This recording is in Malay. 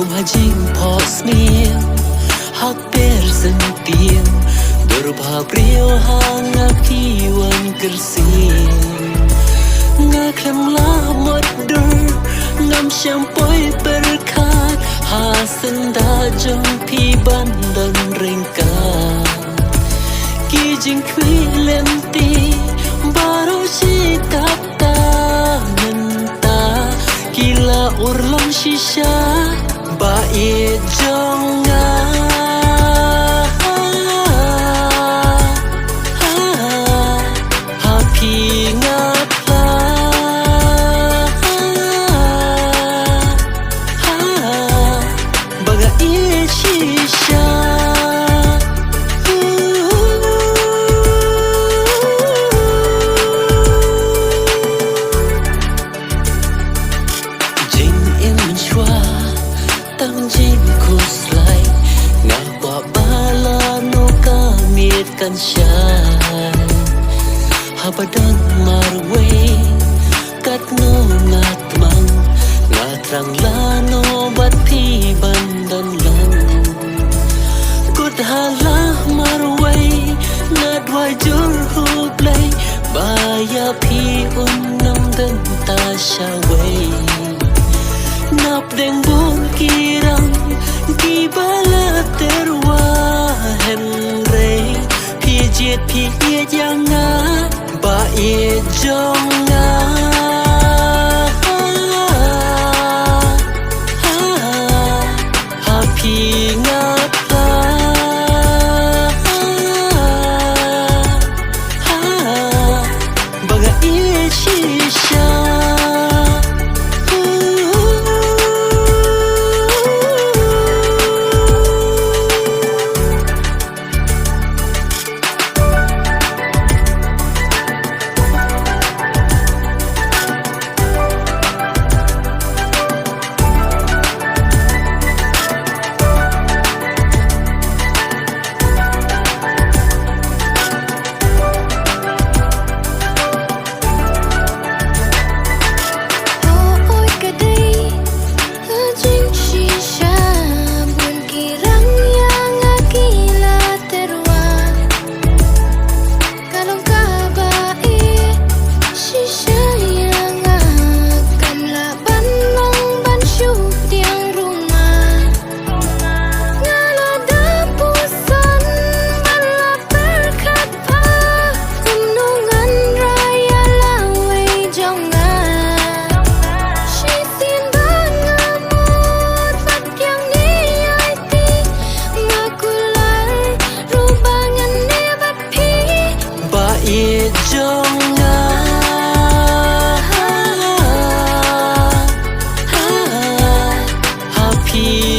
Kumhajing posmil Hakber sentil Berbabrio hanga kiwan kersin Ngaklem lamot dur Ngam syampoi berkat Hasen dajong pi bandan ringkat Kijing kwi lenti Baru si kata Ngenta Kila urlong shisha Baik jonga Happy ngapa Bagai shisha Jing im chua Tang jing kuslai Ngapa bala no kamit kan syai Habadan marwe kat no ngatmang Ngatrang lano bat pi bandan lang Kut halah marwe Ngadwai jur hublay Baya pi unam dan tasyaway Nap deng bun kirang Kibala terwa henre Pijet pijet yang Baik jonga Happy ngapa Bagai shisha Jonga Happy